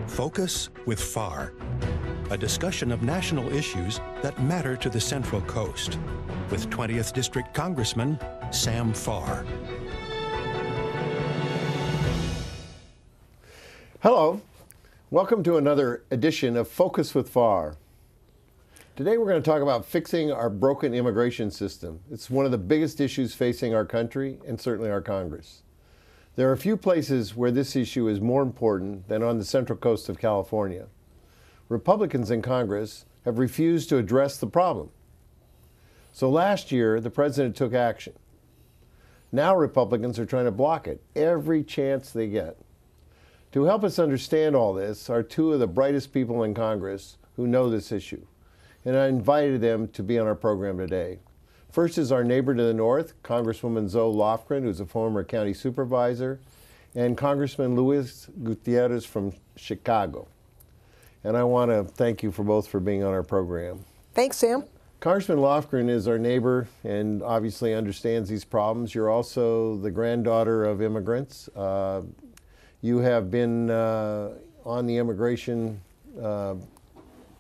Focus with Farr, a discussion of national issues that matter to the Central Coast, with 20th District Congressman Sam Farr. Hello, welcome to another edition of Focus with Farr. Today we're going to talk about fixing our broken immigration system. It's one of the biggest issues facing our country and certainly our Congress. There are a few places where this issue is more important than on the Central Coast of California. Republicans in Congress have refused to address the problem. So last year, the president took action. Now Republicans are trying to block it every chance they get. To help us understand all this are two of the brightest people in Congress who know this issue, and I invited them to be on our program today. First is our neighbor to the north, Congresswoman Lofgren, who's a former county supervisor, and Congressman Gutierrez from Chicago. And I want to thank you for both for being on our program. Thanks, Sam. Congressman Lofgren is our neighbor and obviously understands these problems. You're also the granddaughter of immigrants. You have been on the immigration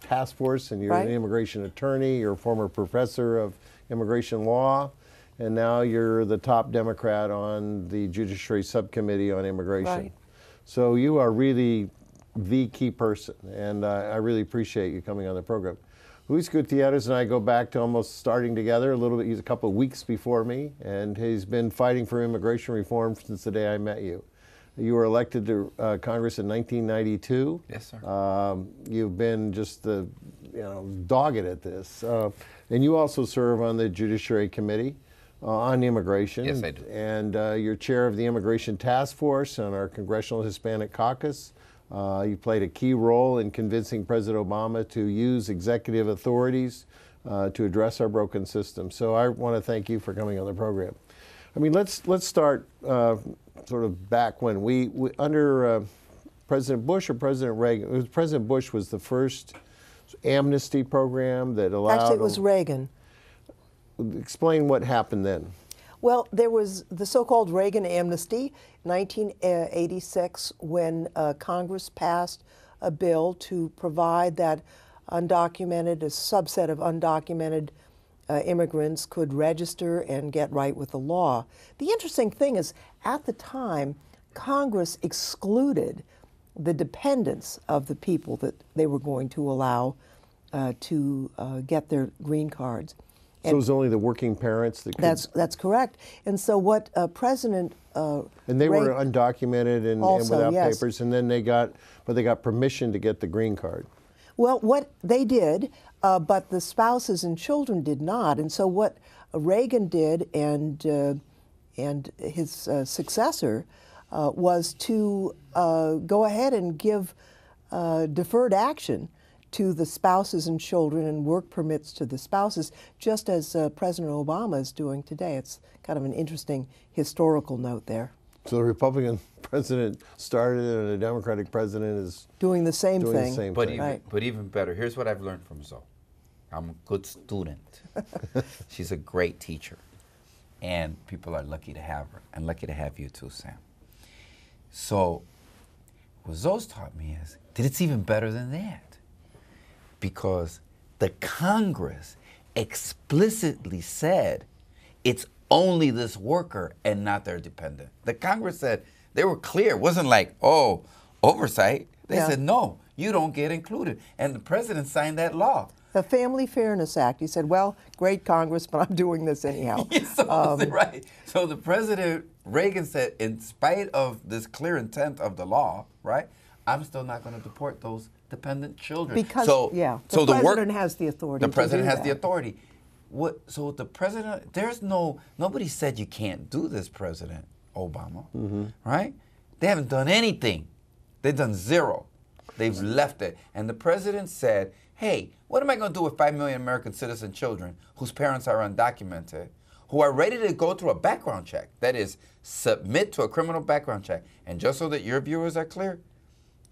task force, and you're an immigration attorney. You're a former professor of immigration law, and now you're the top Democrat on the Judiciary Subcommittee on Immigration. Right. So you are really the key person, and I really appreciate you coming on the program. Luis Gutierrez and I go back to almost starting together a little bit. He's a couple of weeks before me, and he's been fighting for immigration reform since the day I met you. You were elected to Congress in 1992. Yes, sir. You've been just dogged at this. And you also serve on the Judiciary Committee on Immigration. Yes, I do. And you're chair of the Immigration Task Force on our Congressional Hispanic Caucus. You played a key role in convincing President Obama to use executive authorities to address our broken system. So I want to thank you for coming on the program. I mean, let's start sort of back when we under President Bush or President Reagan. It was President Bush was the first amnesty program that allowed. Actually, it was Reagan. Explain what happened then. Well, there was the so-called Reagan amnesty, 1986, when Congress passed a bill to provide that a subset of undocumented immigrants could register and get right with the law. The interesting thing is, at the time, Congress excluded the dependents of the people that they were going to allow to get their green cards. So it was only the working parents that could... That's correct. And so what President and they were undocumented and without yes. papers, and then they got permission to get the green card. Well, what they did, but the spouses and children did not. And so what Reagan did and his successor was to go ahead and give deferred action to the spouses and children and work permits to the spouses, just as President Obama is doing today. It's kind of an interesting historical note there. So the Republican president started it, and the Democratic president is doing the same thing. But even better, here's what I've learned from Zoe. I'm a good student. She's a great teacher. And people are lucky to have her, and lucky to have you too, Sam. So what Zoe's taught me is that it's even better than that. Because the Congress explicitly said it's only this worker and not their dependent. The Congress said, they were clear. It wasn't like, oh, oversight. They said, no, you don't get included. And the president signed that law. The Family Fairness Act. He said, well, great Congress, but I'm doing this anyhow. Right. So the president, Reagan said, in spite of this clear intent of the law, right, I'm still not going to deport those dependent children. Because, the president has the authority. The president has the authority. So the president, nobody said you can't do this, President Obama, right? They haven't done anything. They've done zero. They've left it. And the president said, hey, what am I going to do with 5 million American citizen children whose parents are undocumented, who are ready to go through a background check, that is, submit to a criminal background check, and just so that your viewers are clear,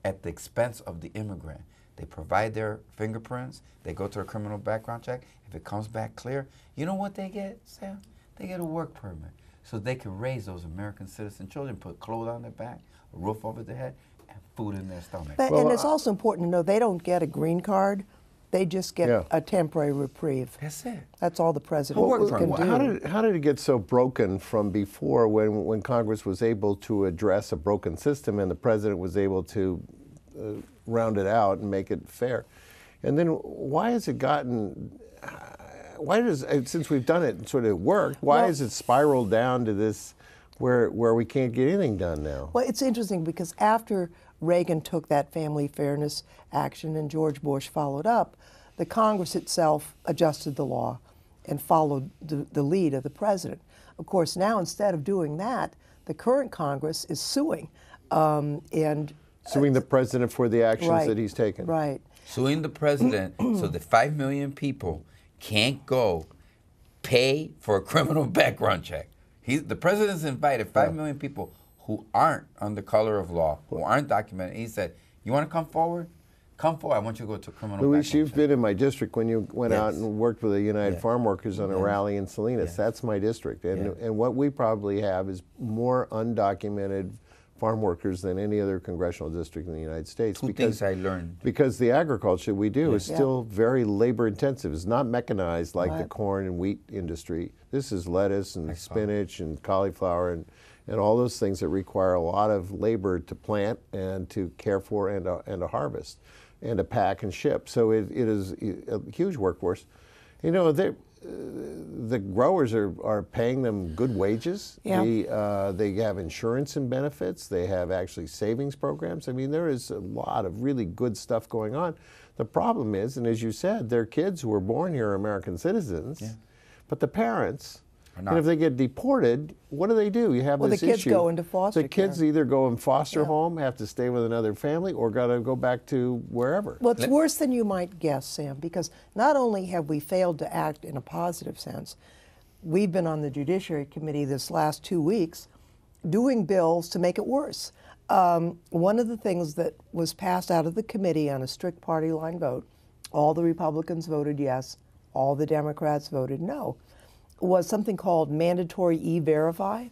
at the expense of the immigrant. They provide their fingerprints. They go to a criminal background check. If it comes back clear, you know what they get, Sam? They get a work permit. So they can raise those American citizen children, put clothes on their back, a roof over their head, and food in their stomach. But, and it's also important to know they don't get a green card. They just get a temporary reprieve. That's it. That's all the president can do. How did it get so broken from before when Congress was able to address a broken system and the president was able to round it out and make it fair? And then why has it gotten, since we've done it and sort of worked, why has it spiraled down to this where we can't get anything done now? Well, it's interesting because after Reagan took that family fairness action and George Bush followed up, the Congress itself adjusted the law and followed the lead of the president. Of course, now instead of doing that, the current Congress is suing. Suing the president for the actions that he's taken. Right. Suing the president so that 5 million people can't go pay for a criminal background check. The president's invited 5 million people who aren't under color of law, who aren't documented. He said, you want to come forward? Come forward. I want you to go to a criminal background Luis, you've check. been in my district when you went out and worked with the United Farm Workers on a rally in Salinas. That's my district. And what we probably have is more undocumented farm workers than any other congressional district in the United States. Two things I learned. Because the agriculture we do is still very labor intensive. It's not mechanized like the corn and wheat industry. This is lettuce and spinach and cauliflower and all those things that require a lot of labor to plant and to care for and to harvest and to pack and ship. So it is a huge workforce. You know, the growers are paying them good wages. Yeah. They have insurance and benefits. They have actually savings programs. I mean, there is a lot of really good stuff going on. The problem is, and as you said, their kids who were born here are American citizens, but the parents, and if they get deported, what do? You have this issue. The kids go into foster care. The kids either go in foster home, have to stay with another family, or got to go back to wherever. Well, it's worse than you might guess, Sam, because not only have we failed to act in a positive sense, we've been on the Judiciary Committee this last 2 weeks doing bills to make it worse. One of the things that was passed out of the committee on a strict party line vote, all the Republicans voted yes, all the Democrats voted no, was something called mandatory E-Verify.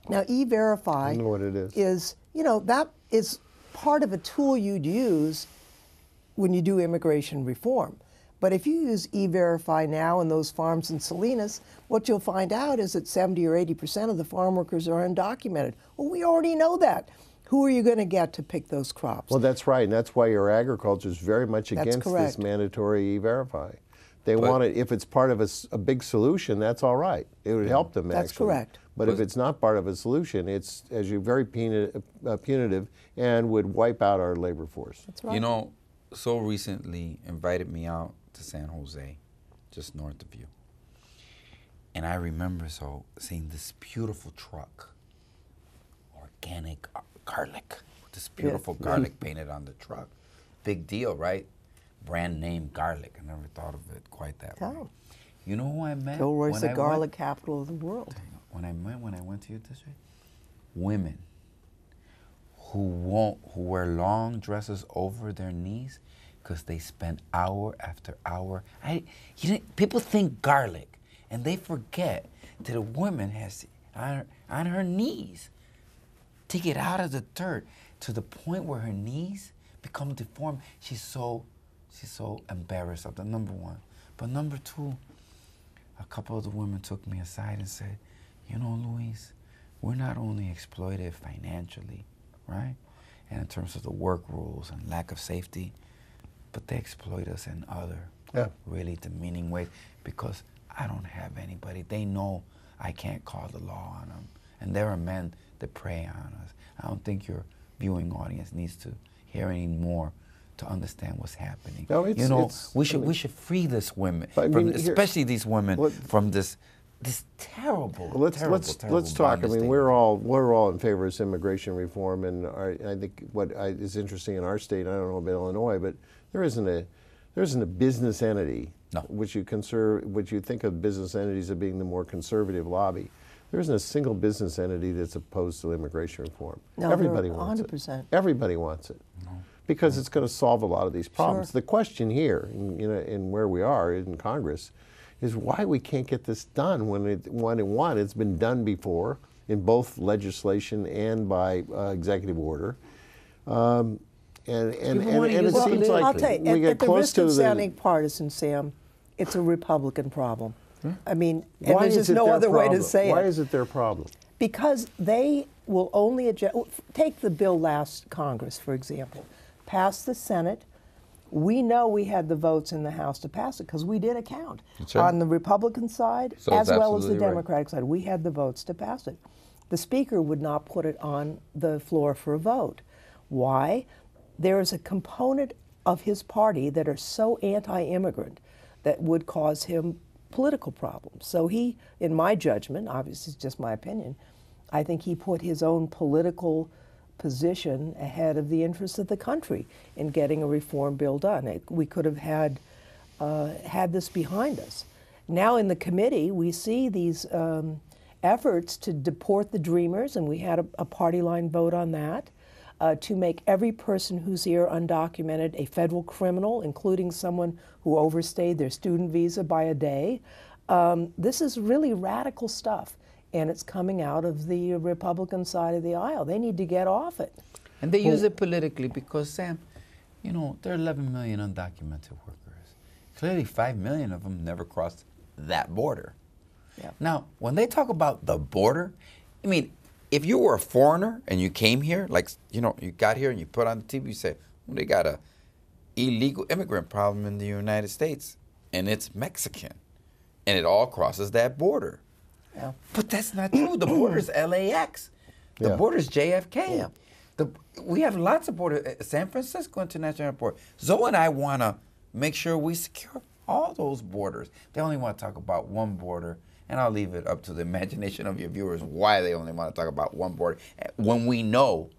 Now, E-Verify I know what it is, that is part of a tool you'd use when you do immigration reform. But if you use E-Verify now in those farms in Salinas, what you'll find out is that 70 or 80% of the farm workers are undocumented. Well, we already know that. Who are you going to get to pick those crops? Well, that's right, and that's why your agriculture is very much against this mandatory E-Verify. They want it, if it's part of a big solution, that's all right. It would help them, actually. That's correct. But if it's not part of a solution, it's, as you very punitive and would wipe out our labor force. That's right. You know, so recently invited me out to San Jose, just north of you. And I remember seeing this beautiful truck, organic garlic, this beautiful garlic painted on the truck. Big deal, right? Brand name garlic. I never thought of it quite that way. You know who I met? Gilroy's the garlic capital of the world. When I went to your district, women who wear long dresses over their knees because they spend hour after hour. People think garlic, and they forget that a woman has on her knees to get out of the dirt to the point where her knees become deformed. She's so embarrassed of that, number one. But number two, a couple of the women took me aside and said, you know, Luis, we're not only exploited financially, right? And in terms of the work rules and lack of safety, but they exploit us in other really demeaning ways because I don't have anybody. They know I can't call the law on them. And there are men that prey on us. I don't think your viewing audience needs to hear any more to understand what's happening. No, we should free this women, especially these women, from this terrible, let's talk. I mean, we're all in favor of immigration reform, and I think what is interesting in our state, I don't know about Illinois, but there isn't a business entity which you think of business entities as being the more conservative lobby. There isn't a single business entity that's opposed to immigration reform. No, everybody wants 100%. it. Everybody wants it. because it's going to solve a lot of these problems. Sure. The question here, in where we are in Congress, is why we can't get this done when it's been done before in both legislation and by executive order. And it seems like I'll tell you, we get at the close risk to of the... sounding partisan, Sam, it's a Republican problem. I mean, and Why there's is just it no their other way problem? to say Why it. is it their problem? Because they will only adjust. Take the bill last Congress, for example. Passed the Senate. We know we had the votes in the House to pass it because we did a count. That's right. On the Republican side, So as it's well as the absolutely right. Democratic side, we had the votes to pass it. The Speaker would not put it on the floor for a vote. Why? There is a component of his party that are so anti-immigrant that would cause him political problems. So he, in my judgment, obviously it's just my opinion, I think he put his own political position ahead of the interests of the country in getting a reform bill done. We could have had this behind us. Now in the committee, we see these efforts to deport the Dreamers, and we had a party line vote on that, to make every person who's here undocumented a federal criminal, including someone who overstayed their student visa by a day. This is really radical stuff, and it's coming out of the Republican side of the aisle. They need to get off it. And they use it politically because, Sam, you know, there are 11 million undocumented workers. Clearly 5 million of them never crossed that border. Yeah. Now, when they talk about the border, I mean, if you were a foreigner and you came here, like, you know, you got here and you put on the TV, you say, well, they got a illegal immigrant problem in the United States, and it's Mexican, and it all crosses that border. Yeah. But that's not true. The border's LAX. The Yeah. border's JFK. Yeah. We have lots of borders. San Francisco International Airport. Zoe and I want to make sure we secure all those borders. They only want to talk about one border, and I'll leave it up to the imagination of your viewers why they only want to talk about one border. When we know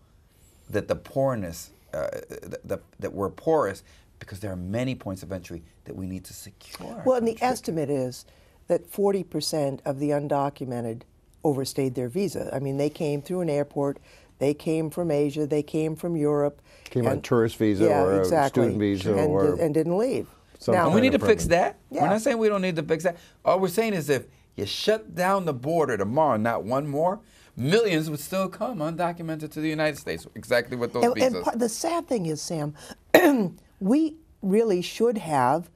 that the poorness, that we're porous, because there are many points of entry that we need to secure. Well, and the estimate is that 40% of the undocumented overstayed their visa. I mean, they came through an airport, they came from Asia, they came from Europe. Came on a tourist visa or a student visa and didn't leave. Now, And we need to fix that. Yeah. We're not saying we don't need to fix that. All we're saying is if you shut down the border tomorrow, not one more, millions would still come undocumented to the United States. Exactly what those visas. And the sad thing is, Sam, we really should have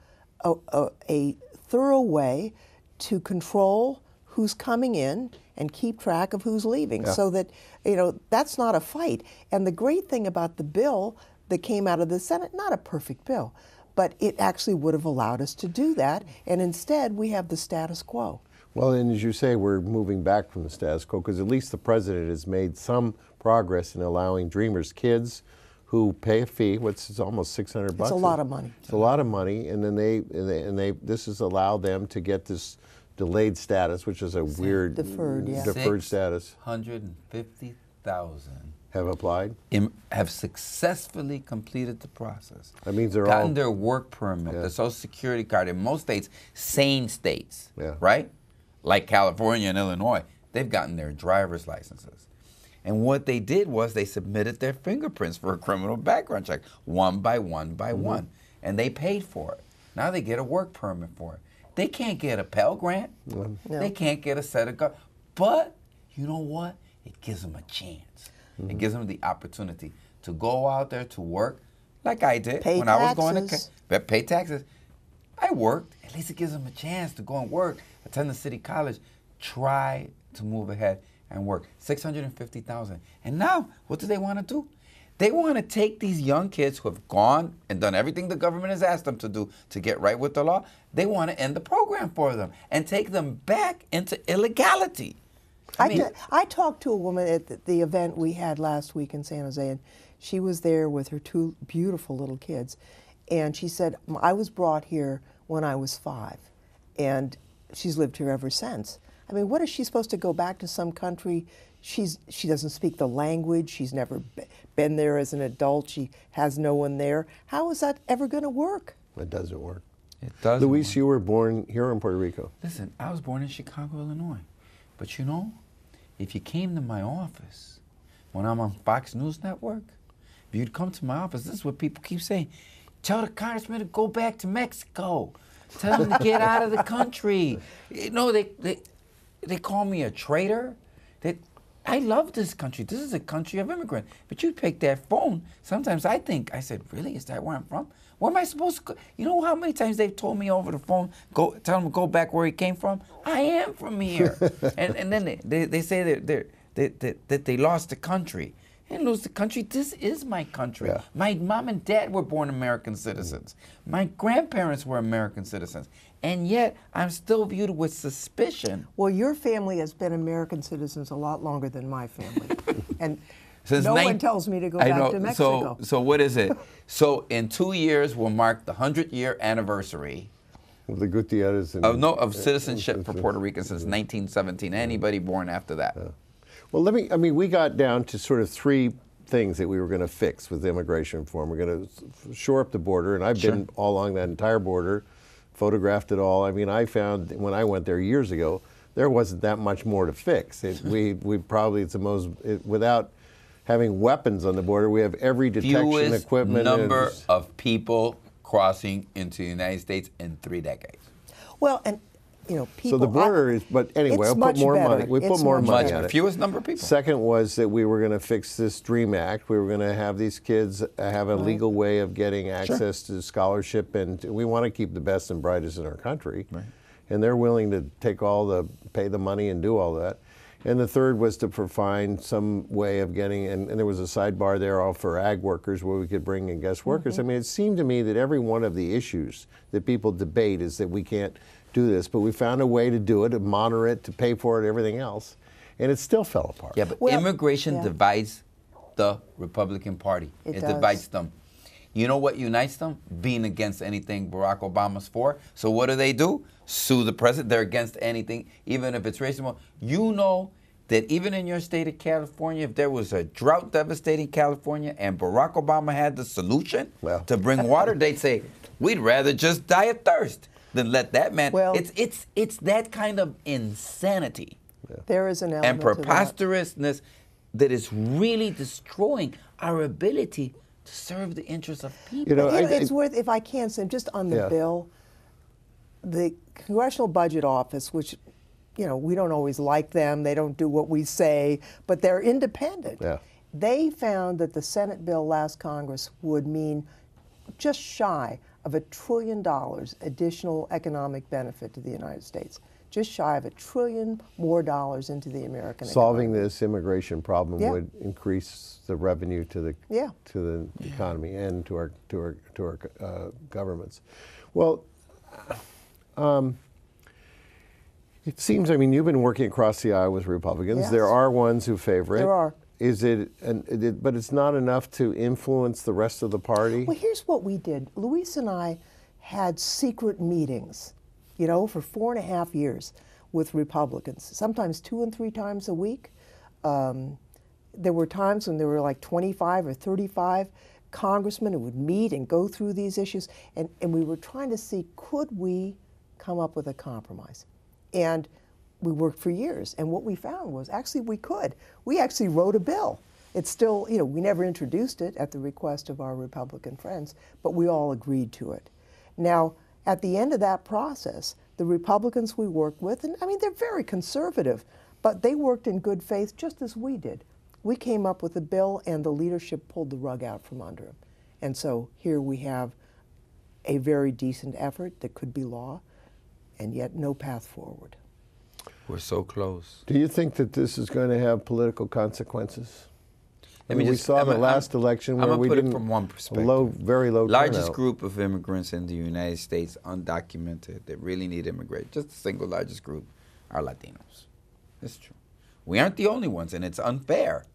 a thorough way to control who's coming in and keep track of who's leaving, so that, you know, that's not a fight. And the great thing about the bill that came out of the Senate, not a perfect bill, but it actually would have allowed us to do that, and instead we have the status quo. Well, and as you say, we're moving back from the status quo because at least the president has made some progress in allowing Dreamers kids who pay a fee. It's almost $600 bucks. It's a lot of money. It's a lot of money, and then this has allowed them to get this delayed status, which is a weird Deferred, yeah. deferred status. 150,000 Have applied. have successfully completed the process. That means they're gotten all their work permit, their Social Security card. In most states, sane states, Yeah. right? Like California and Illinois, they've gotten their driver's licenses. And what they did was they submitted their fingerprints for a criminal background check, one by one by one. And they paid for it. Now they get a work permit for it. They can't get a Pell Grant. No. They can't get a set of guards. But you know what? It gives them a chance. It gives them the opportunity to go out there to work like I did Pay when I was going taxes. to pay taxes. I worked. At least it gives them a chance to go and work, attend the city college, try to move ahead and work. 650,000. And now, what do they want to do? They want to take these young kids who have gone and done everything the government has asked them to do to get right with the law. They want to end the program for them and take them back into illegality. I talked to a woman at the event we had last week in San Jose, and she was there with her two beautiful little kids. And she said, I was brought here when I was 5, and she's lived here ever since. I mean, what is she supposed to go back to some country? She doesn't speak the language. She's never been there as an adult. She has no one there. How is that ever going to work? It doesn't work. It does. Luis, you were born here in Puerto Rico. Listen, I was born in Chicago, Illinois. But you know, if you came to my office when I'm on Fox News Network if you'd come to my office, this is what people keep saying. Tell the congressman to go back to Mexico. Tell him to get out of the country. You know, they call me a traitor. I love this country. This is a country of immigrants. But you pick that phone, sometimes I said, really, is that where I'm from? Where am I supposed to go? You know how many times they've told me over the phone, tell him to go back where he came from? I am from here. and then they say that they lost the country. They didn't lose the country. This is my country. Yeah. My mom and dad were born American citizens. My grandparents were American citizens. And yet, I'm still viewed with suspicion. Well, your family has been American citizens a lot longer than my family. And Since no one tells me to go back to Mexico. So what is it? So in 2 years, we'll mark the 100-year anniversary The Gutierrez of citizenship for Puerto Ricans since 1917. Anybody born after that. Well, we got down to sort of three things that we were going to fix with immigration reform. We're going to shore up the border, and I've been all along that entire border, photographed it all. I mean, I found when I went there years ago, there wasn't that much more to fix. It's the most, without having weapons on the border, we have every detection equipment. Number of people crossing into the United States in 3 decades. Well, and you know, people. So the border is, but anyway, it's we'll put more better. money. We put more money on it. Fewest number of people. Second was that we were going to fix this DREAM Act. We were going to have these kids have a legal way of getting access to scholarship, and we want to keep the best and brightest in our country. Right. And they're willing to pay the money and do all that. And the third was to find some way of getting, and there was a sidebar there all for ag workers where we could bring in guest workers. I mean, it seemed to me that every one of the issues that people debate is that we can't do this, but we found a way to do it, to monitor it, to pay for it, everything else, and it still fell apart. Yeah, but immigration divides the Republican Party. It divides them. You know what unites them? Being against anything Barack Obama's for. So what do? Sue the president. They're against anything, even if it's racism. You know that even in your state of California, if there was a drought devastating California and Barack Obama had the solution to bring water, they'd say, we'd rather just die of thirst than let that man. Well, it's that kind of insanity. There is an element and preposterousness that is really destroying our ability to serve the interests of people. You know, it's worth, if I can say, just on the bill, the Congressional Budget Office, which, you know, we don't always like them, they don't do what we say, but they're independent. Yeah. They found that the Senate bill last Congress would mean just shy of $1 trillion additional economic benefit to the United States. Just shy of $1 trillion more dollars into the American economy. Solving this immigration problem would increase the revenue to the economy and to our governments. Well, it seems, I mean, you've been working across the aisle with Republicans. Yes. There are ones who favor it. There are. But it's not enough to influence the rest of the party? Well, here's what we did. Luis and I had secret meetings, you know, for 4.5 years with Republicans, sometimes 2 and 3 times a week. There were times when there were like 25 or 35 congressmen who would meet and go through these issues, and we were trying to see, could we come up with a compromise? And we worked for years, and what we found was actually we could. We actually wrote a bill. It's still, you know, we never introduced it at the request of our Republican friends, but we all agreed to it. Now, at the end of that process, the Republicans we worked with, and I mean, they're very conservative, but they worked in good faith just as we did. We came up with a bill, and the leadership pulled the rug out from under them. And so here we have a very decent effort that could be law, and yet no path forward. We're so close. Do you think that this is going to have political consequences? I mean, we saw the last election where we didn't, from one perspective. Very low largest turnout. Group of immigrants in the United States, undocumented, that really need to immigrate, just the single largest group, are Latinos. It's true. We aren't the only ones, and it's unfair.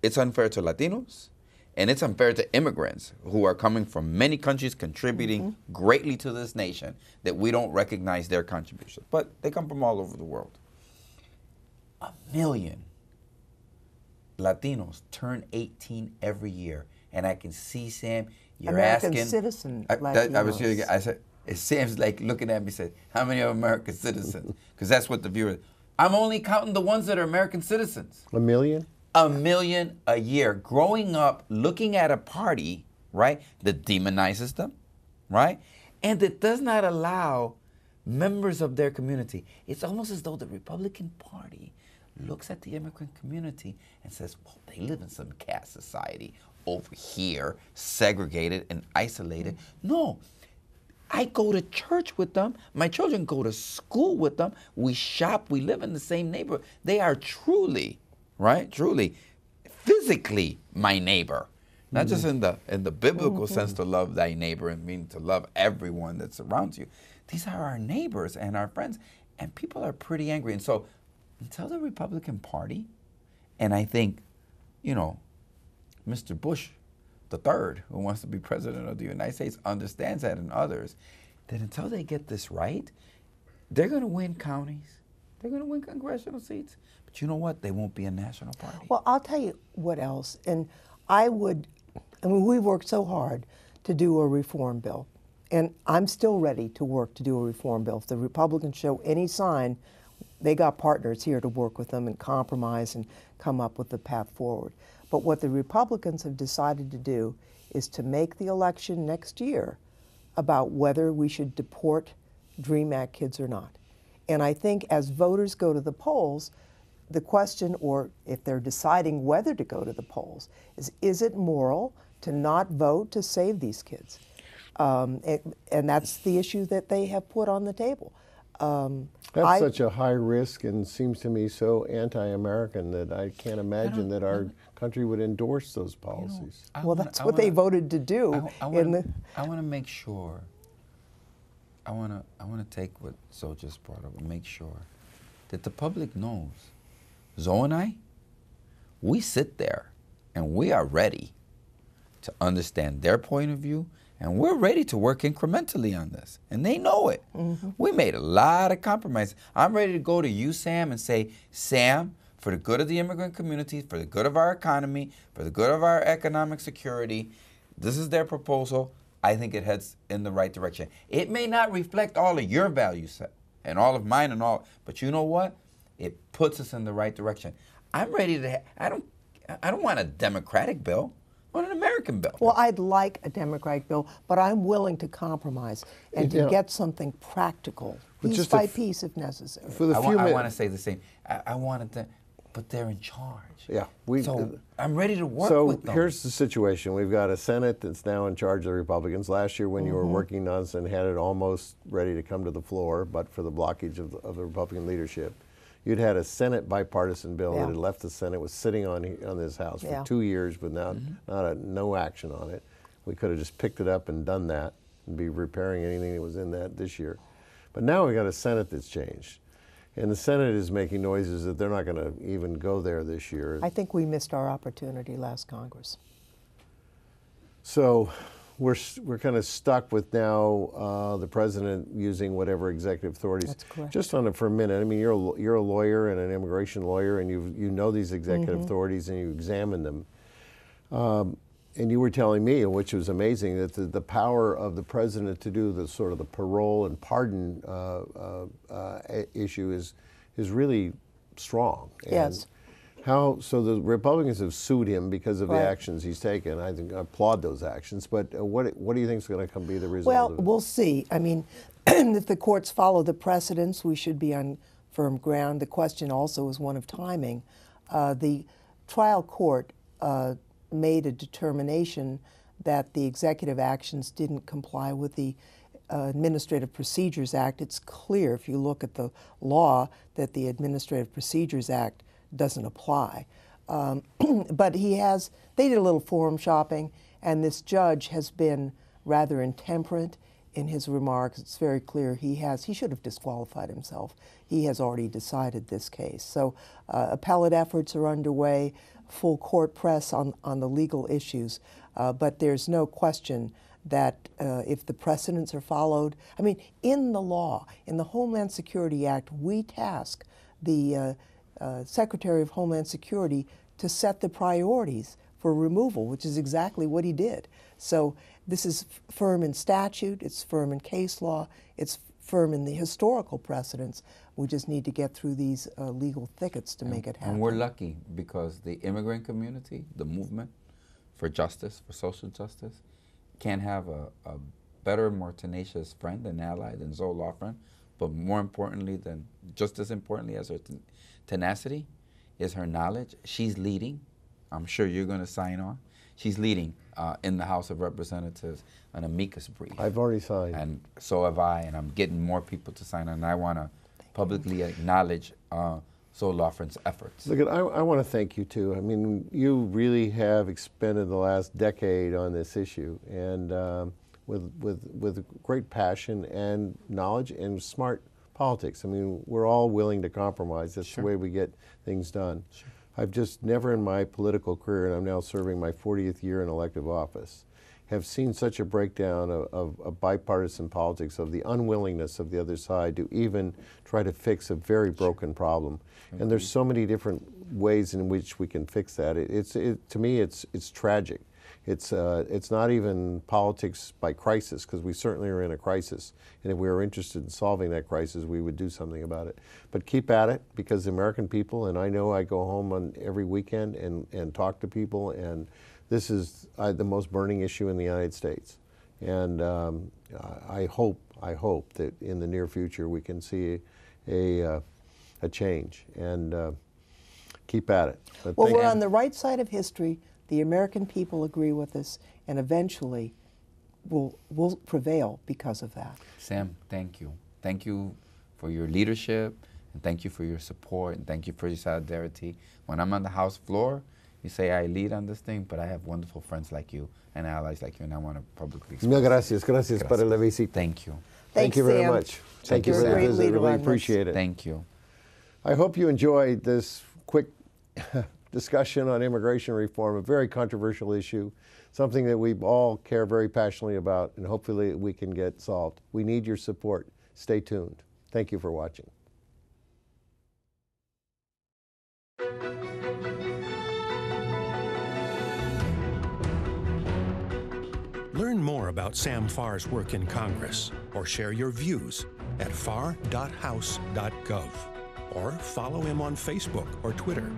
It's unfair to Latinos, and it's unfair to immigrants who are coming from many countries, contributing greatly to this nation, that we don't recognize their contributions. But they come from all over the world. 1 million Latinos turn 18 every year. And I can see, Sam, you're American asking. Citizen Latinos. I said, Sam's like looking at me and said, how many are American citizens? Because that's what the viewer is. I'm only counting the ones that are American citizens. 1 million? $1 million a year. Growing up, looking at a party, right, that demonizes them, right, and that does not allow members of their community. It's almost as though the Republican Party looks at the immigrant community and says, well, they live in some caste society over here, segregated and isolated. No, I go to church with them. My children go to school with them. We shop. We live in the same neighborhood. They are truly, right, truly, physically my neighbor. Not just in the biblical sense to love thy neighbor and mean to love everyone that surrounds you. These are our neighbors and our friends, and people are pretty angry. And so until the Republican Party, and I think, you know, Mr. Bush III, who wants to be president of the United States, understands that, and others, that until they get this right, they're going to win counties. They're going to win congressional seats. But you know what? They won't be a national party. Well, I'll tell you what else. And we've worked so hard to do a reform bill. And I'm still ready to work to do a reform bill. If the Republicans show any sign, they got partners here to work with them and compromise and come up with the path forward. But what the Republicans have decided to do is to make the election next year about whether we should deport DREAM Act kids or not. And I think as voters go to the polls, the question, or if they're deciding whether to go to the polls, is it moral to not vote to save these kids? And that's the issue that they have put on the table. That's such a high risk and seems to me so anti-American that I can't imagine that our country would endorse those policies. Well, that's what they voted to do. I want to make sure. I want to take what Zoe just brought up and make sure that the public knows. Zoe and I, we sit there and we are ready to understand their point of view, and we're ready to work incrementally on this. And they know it. We made a lot of compromises. I'm ready to go to you, Sam, and say, Sam, for the good of the immigrant community, for the good of our economy, for the good of our economic security, this is their proposal. I think it heads in the right direction. It may not reflect all of your value set and all of mine and all, but you know what? It puts us in the right direction. I'm ready to, I don't want a Democratic bill. I want an American bill. Well, I'd like a Democratic bill, but I'm willing to compromise and to get something practical, piece by piece if necessary. For the I want to say the same. I wanted to, but they're in charge. Yeah. So I'm ready to work with them. So here's the situation. We've got a Senate that's now in charge of the Republicans. Last year when you were working on this and had it almost ready to come to the floor, but for the blockage of the Republican leadership, you'd had a Senate bipartisan bill that had left the Senate, was sitting on this House for 2 years with no action on it. We could have just picked it up and done that and be repairing anything that was in that this year. But now we've got a Senate that's changed. And the Senate is making noises that they're not going to even go there this year. I think we missed our opportunity last Congress. So we're kind of stuck with now the president using whatever executive authorities. That's correct. Just on it for a minute. I mean, you're a lawyer and an immigration lawyer, and you know these executive authorities and you examine them. And you were telling me, which was amazing, that the power of the president to do the sort of the parole and pardon issue is really strong. Yes. So the Republicans have sued him because of the actions he's taken. I think I applaud those actions. But what do you think is going to be the result? Well, of it? we'll see. I mean, if the courts follow the precedents, we should be on firm ground. The question also is one of timing. The trial court made a determination that the executive actions didn't comply with the Administrative Procedures Act. It's clear if you look at the law that the Administrative Procedures Act doesn't apply. But they did a little forum shopping, and this judge has been rather intemperate in his remarks. It's very clear he should have disqualified himself. He has already decided this case. So appellate efforts are underway, full court press on the legal issues. But there's no question that if the precedents are followed, I mean, in the law, in the Homeland Security Act, we task the Secretary of Homeland Security to set the priorities for removal, which is exactly what he did. So this is firm in statute, it's firm in case law, it's firm in the historical precedents. We just need to get through these legal thickets to make it happen. And we're lucky because the immigrant community, the movement for justice, for social justice, can't have a better, more tenacious friend and ally than Zoe Lofgren, but more importantly than, just as importantly as her tenacity, is her knowledge. She's leading. I'm sure you're going to sign on. She's leading in the House of Representatives an amicus brief. I've already signed. And so have I, and I'm getting more people to sign on. And I want to publicly acknowledge Zoe Lofgren's efforts. Look, I want to thank you too. I mean, you really have expended the last decade on this issue, and with great passion and knowledge and smart politics. I mean, we're all willing to compromise. That's the way we get things done. I've just never in my political career, and I'm now serving my 40th year in elective office, have seen such a breakdown of bipartisan politics, of the unwillingness of the other side to even try to fix a very broken problem. And there's so many different ways in which we can fix that. To me, it's tragic. It's not even politics by crisis, because we certainly are in a crisis. And if we were interested in solving that crisis, we would do something about it. But keep at it, because the American people, and I know I go home on every weekend and talk to people, and this is the most burning issue in the United States. And I hope that in the near future we can see a change, and keep at it. But well, we're on the right side of history. The American people agree with us, and eventually we'll prevail because of that. Sam, thank you. Thank you for your leadership, and thank you for your support, and thank you for your solidarity. When I'm on the House floor, you say I lead on this thing, but I have wonderful friends like you and allies like you, and I want to publicly express. Mil gracias. Gracias para la visita. Thank you. Thank you very Sam. much. Thank you for for the a great visit. leader Really on this. appreciate it. Thank you. I hope you enjoyed this quick discussion on immigration reform, a very controversial issue, something that we all care very passionately about, and hopefully we can get solved. We need your support. Stay tuned. Thank you for watching. Learn more about Sam Farr's work in Congress, or share your views at farr.house.gov, or follow him on Facebook or Twitter.